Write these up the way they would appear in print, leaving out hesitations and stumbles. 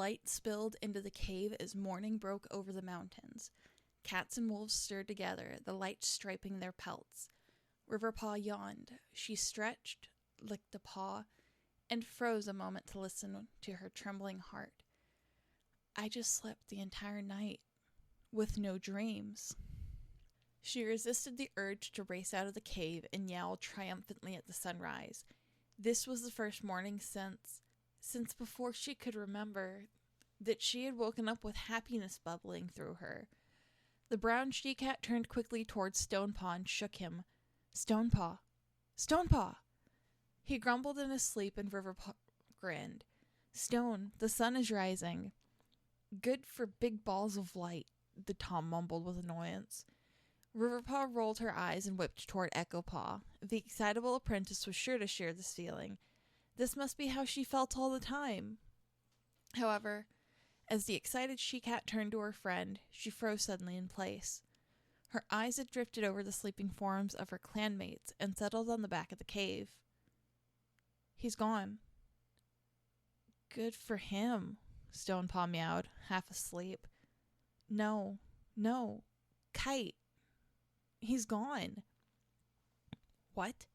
light spilled into the cave as morning broke over the mountains. Cats and wolves stirred together, the light striping their pelts. Riverpaw yawned. She stretched, licked a paw, and froze a moment to listen to her trembling heart. I just slept the entire night, with no dreams. She resisted the urge to race out of the cave and yell triumphantly at the sunrise. This was the first morning since before she could remember that she had woken up with happiness bubbling through her. The brown she-cat turned quickly towards Stonepaw and shook him. Stonepaw! Stonepaw! He grumbled in his sleep and Riverpaw grinned. Stone, the sun is rising. Good for big balls of light, the Tom mumbled with annoyance. Riverpaw rolled her eyes and whipped toward Echopaw. The excitable apprentice was sure to share this feeling. This must be how she felt all the time. However, as the excited she-cat turned to her friend, she froze suddenly in place. Her eyes had drifted over the sleeping forms of her clanmates and settled on the back of the cave. He's gone. Good for him, Stonepaw meowed, half asleep. No, Kite. He's gone. What?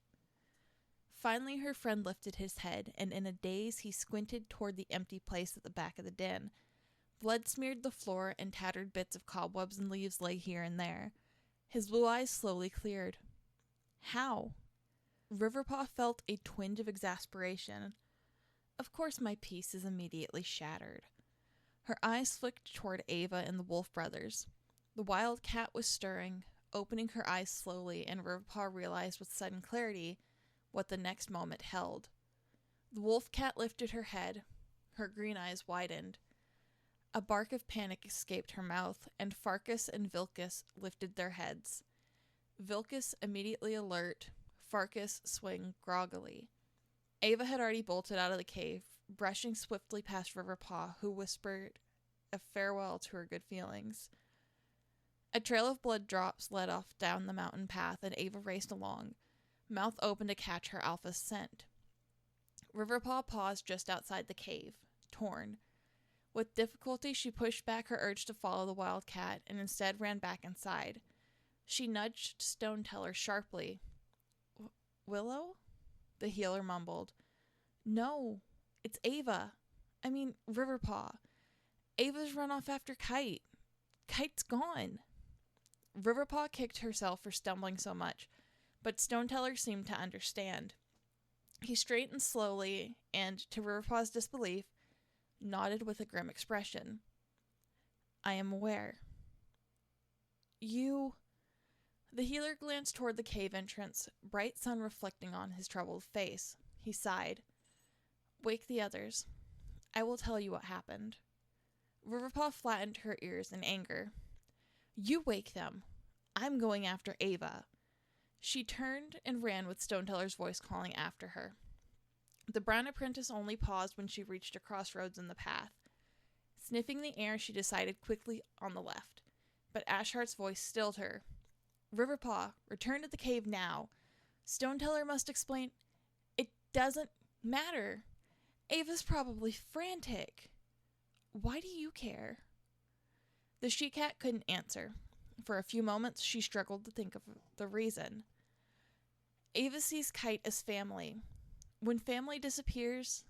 Finally, her friend lifted his head, and in a daze he squinted toward the empty place at the back of the den. Blood smeared the floor, and tattered bits of cobwebs and leaves lay here and there. His blue eyes slowly cleared. How? Riverpaw felt a twinge of exasperation. Of course my peace is immediately shattered. Her eyes flicked toward Ava and the Wolf Brothers. The wild cat was stirring, opening her eyes slowly, and Riverpaw realized with sudden clarity what the next moment held. The wolf cat lifted her head. Her green eyes widened. A bark of panic escaped her mouth, and Farkas and Vilkas lifted their heads. Vilkas immediately alert, Farkas swing groggily. Ava had already bolted out of the cave, brushing swiftly past Riverpaw, who whispered a farewell to her good feelings. A trail of blood drops led off down the mountain path, and Ava raced along, mouth open to catch her alpha's scent. Riverpaw paused just outside the cave, torn. With difficulty, she pushed back her urge to follow the wildcat and instead ran back inside. She nudged Stoneteller sharply. Willow? The healer mumbled. No, it's Ava. I mean, Riverpaw. Ava's run off after Kite. Kite's gone. Riverpaw kicked herself for stumbling so much, but Stoneteller seemed to understand. He straightened slowly and, to Riverpaw's disbelief, nodded with a grim expression. I am aware. You... The healer glanced toward the cave entrance, bright sun reflecting on his troubled face. He sighed. Wake the others. I will tell you what happened. Riverpaw flattened her ears in anger. You wake them. I'm going after Ava. She turned and ran with Stoneteller's voice calling after her. The brown apprentice only paused when she reached a crossroads in the path. Sniffing the air, she decided quickly on the left, but Ashhart's voice stilled her. Riverpaw, return to the cave now. Stoneteller must explain. It doesn't matter. Ava's probably frantic. Why do you care? The she-cat couldn't answer. For a few moments, she struggled to think of the reason. Ava sees Kite as family. When family disappears,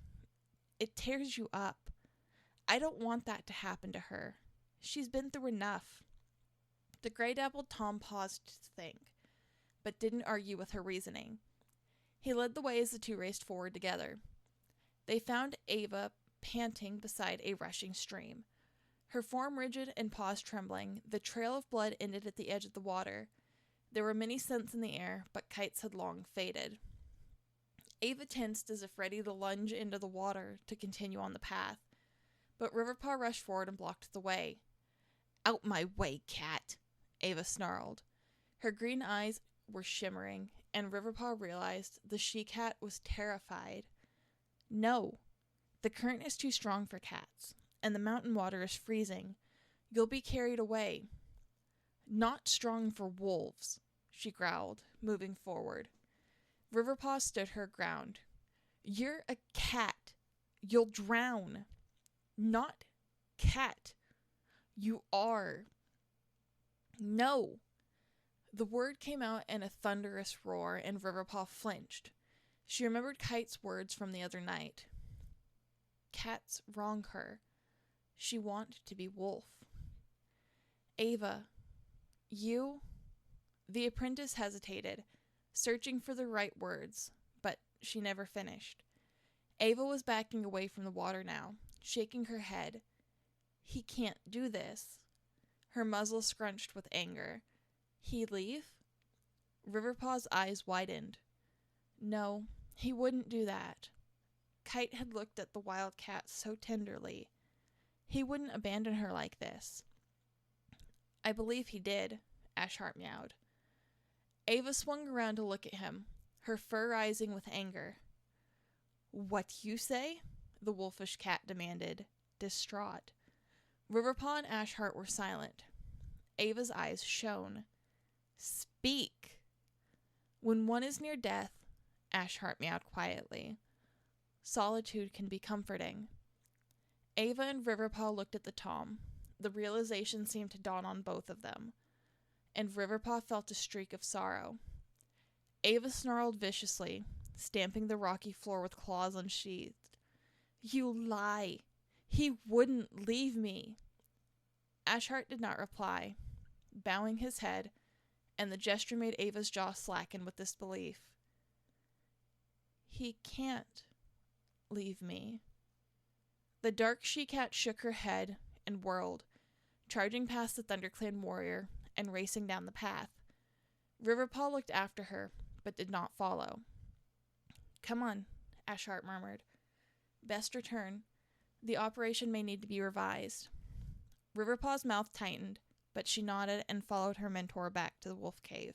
it tears you up. I don't want that to happen to her. She's been through enough. The gray-dappled Tom paused to think, but didn't argue with her reasoning. He led the way as the two raced forward together. They found Ava panting beside a rushing stream. Her form rigid and paws trembling, the trail of blood ended at the edge of the water. There were many scents in the air, but Kite's had long faded. Ava tensed as if ready to lunge into the water to continue on the path, but Riverpaw rushed forward and blocked the way. Out my way, cat! Ava snarled. Her green eyes were shimmering, and Riverpaw realized the she-cat was terrified. No, the current is too strong for cats, and the mountain water is freezing. You'll be carried away. Not strong for wolves, she growled, moving forward. Riverpaw stood her ground. You're a cat. You'll drown. Not Cat, you are. No. The word came out in a thunderous roar, and Riverpaw flinched. She remembered Kite's words from the other night. Cats wrong her. She wanted to be wolf. Ava, you? The apprentice hesitated, searching for the right words, but she never finished. Ava was backing away from the water now, shaking her head. He can't do this. Her muzzle scrunched with anger. He leave? Riverpaw's eyes widened. No, he wouldn't do that. Kite had looked at the wild cat so tenderly. He wouldn't abandon her like this. I believe he did, Ashheart meowed. Ava swung around to look at him, her fur rising with anger. What you say? The wolfish cat demanded, distraught. Riverpaw and Ashheart were silent. Ava's eyes shone. Speak! When one is near death, Ashheart meowed quietly, solitude can be comforting. Ava and Riverpaw looked at the tom. The realization seemed to dawn on both of them, and Riverpaw felt a streak of sorrow. Ava snarled viciously, stamping the rocky floor with claws unsheathed. You lie! He wouldn't leave me! Ashheart did not reply, bowing his head, and the gesture made Ava's jaw slacken with disbelief. He can't leave me. The dark she-cat shook her head and whirled, charging past the ThunderClan warrior and racing down the path. Riverpaw looked after her, but did not follow. Come on, Ashheart murmured. Best return. The operation may need to be revised. Riverpaw's mouth tightened, but she nodded and followed her mentor back to the wolf cave.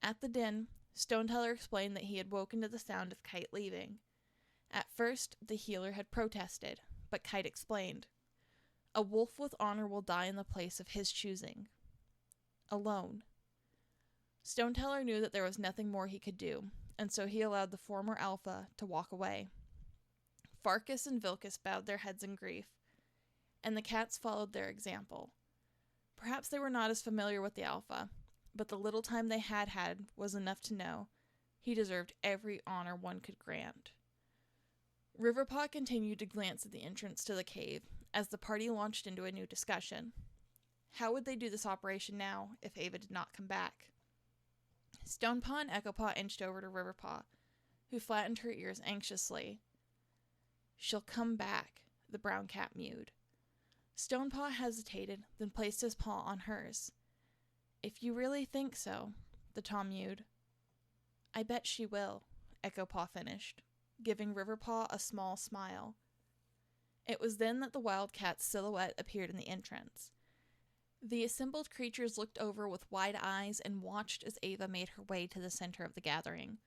At the den, Stoneteller explained that he had woken to the sound of Kite leaving. At first, the healer had protested, but Kite explained. A wolf with honor will die in the place of his choosing. Alone. Stoneteller knew that there was nothing more he could do, and so he allowed the former alpha to walk away. Farkas and Vilkas bowed their heads in grief, and the cats followed their example. Perhaps they were not as familiar with the alpha, but the little time they had was enough to know he deserved every honor one could grant. Riverpaw continued to glance at the entrance to the cave as the party launched into a new discussion. How would they do this operation now if Ava did not come back? Stonepaw and Echopaw inched over to Riverpaw, who flattened her ears anxiously. She'll come back, the brown cat mewed. Stonepaw hesitated, then placed his paw on hers. If you really think so, the tom mewed. I bet she will, Echopaw finished, giving Riverpaw a small smile. It was then that the wildcat's silhouette appeared in the entrance. The assembled creatures looked over with wide eyes and watched as Ava made her way to the center of the gathering.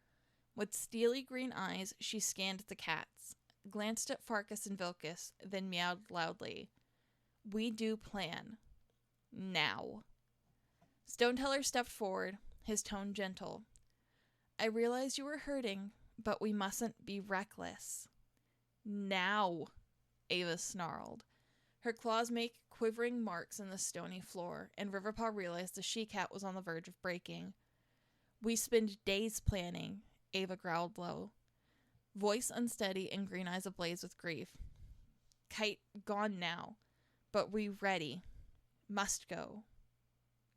With steely green eyes, she scanned the cats, glanced at Farkas and Vilkas, then meowed loudly. We do plan. Now. Stoneteller stepped forward, his tone gentle. I realize you were hurting, but we mustn't be reckless. Now, Ava snarled. Her claws made quivering marks in the stony floor, and Riverpaw realized the she-cat was on the verge of breaking. We spend days planning, Ava growled low, voice unsteady and green eyes ablaze with grief. Kite gone now, but we ready. Must go.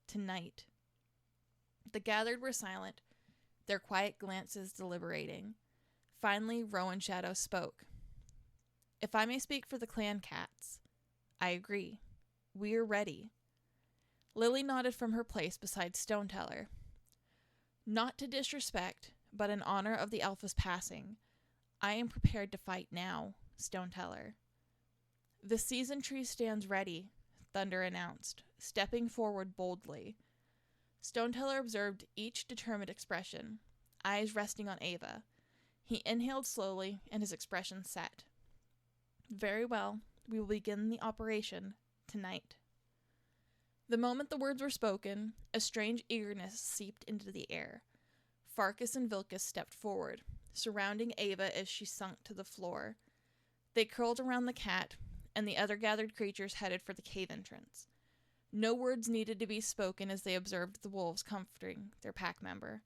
Tonight. The gathered were silent, their quiet glances deliberating. Finally, Rowan Shadow spoke. If I may speak for the clan cats, I agree. We are ready. Lily nodded from her place beside Stoneteller. Not to disrespect, but in honor of the Alpha's passing, I am prepared to fight now, Stoneteller. The season tree stands ready, Thunder announced, stepping forward boldly. Stoneteller observed each determined expression, eyes resting on Ava. He inhaled slowly, and his expression set. Very well, we will begin the operation tonight. The moment the words were spoken, a strange eagerness seeped into the air. Farkas and Vilkas stepped forward, surrounding Ava as she sunk to the floor. They curled around the cat, and the other gathered creatures headed for the cave entrance. No words needed to be spoken as they observed the wolves comforting their pack member.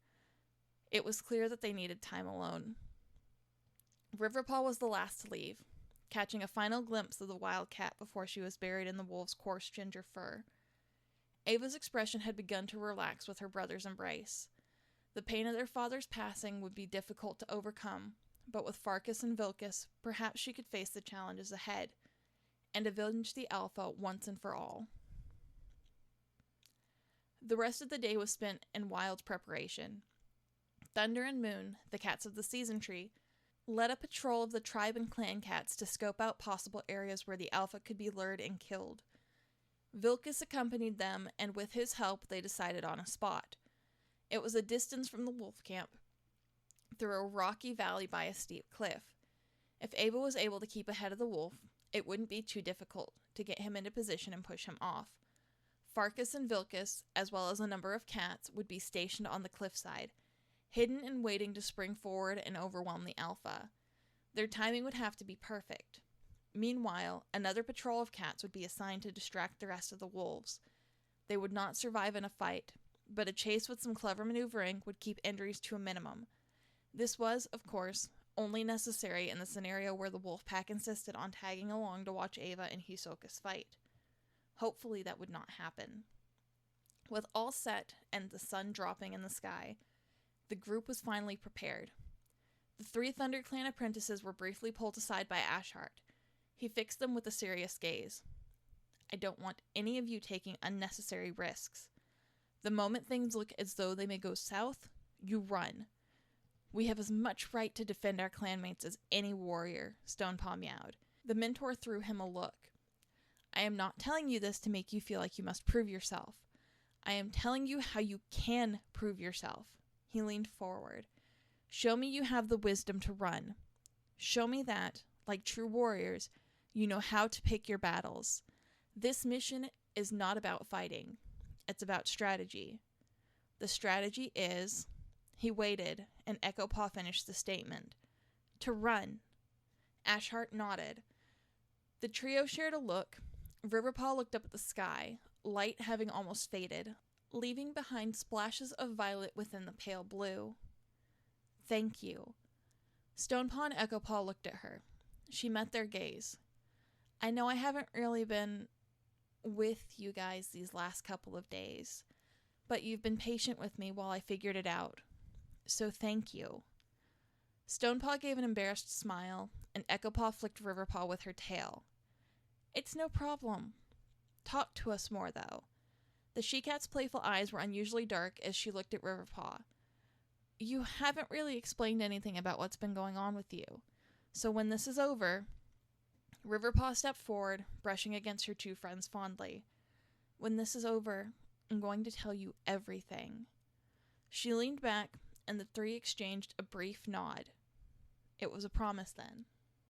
It was clear that they needed time alone. Riverpaw was the last to leave, catching a final glimpse of the wild cat before she was buried in the wolf's coarse ginger fur. Ava's expression had begun to relax with her brother's embrace. The pain of their father's passing would be difficult to overcome, but with Farkas and Vilkas, perhaps she could face the challenges ahead, and avenge the Alpha once and for all. The rest of the day was spent in wild preparation. Thunder and Moon, the cats of the season tree, led a patrol of the tribe and clan cats to scope out possible areas where the Alpha could be lured and killed. Vilkas accompanied them, and with his help they decided on a spot. It was a distance from the wolf camp, through a rocky valley by a steep cliff. If Ava was able to keep ahead of the wolf, it wouldn't be too difficult to get him into position and push him off. Farkas and Vilkas, as well as a number of cats, would be stationed on the cliffside, hidden and waiting to spring forward and overwhelm the Alpha. Their timing would have to be perfect. Meanwhile, another patrol of cats would be assigned to distract the rest of the wolves. They would not survive in a fight, but a chase with some clever maneuvering would keep injuries to a minimum. This was, of course, only necessary in the scenario where the wolf pack insisted on tagging along to watch Ava and Hisoka's fight. Hopefully that would not happen. With all set and the sun dropping in the sky, the group was finally prepared. The 3 ThunderClan apprentices were briefly pulled aside by Ashart. He fixed them with a serious gaze. I don't want any of you taking unnecessary risks. The moment things look as though they may go south, you run. We have as much right to defend our clanmates as any warrior, Stonepaw meowed. The mentor threw him a look. I am not telling you this to make you feel like you must prove yourself. I am telling you how you can prove yourself. He leaned forward. Show me you have the wisdom to run. Show me that, like true warriors, you know how to pick your battles. This mission is not about fighting. It's about strategy. The strategy is... He waited, and Echo Paw finished the statement. To run. Ashart nodded. The trio shared a look. Riverpaw looked up at the sky, light having almost faded, leaving behind splashes of violet within the pale blue. Thank you. Stonepaw and Echo Paw looked at her. She met their gaze. I know I haven't really been with you guys these last couple of days, but you've been patient with me while I figured it out. So thank you. Stonepaw gave an embarrassed smile, and Echo Paw flicked Riverpaw with her tail. It's no problem. Talk to us more, though. The she-cat's playful eyes were unusually dark as she looked at Riverpaw. You haven't really explained anything about what's been going on with you. So when this is over... Riverpaw stepped forward, brushing against her 2 friends fondly. When this is over, I'm going to tell you everything. She leaned back, and the 3 exchanged a brief nod. It was a promise then.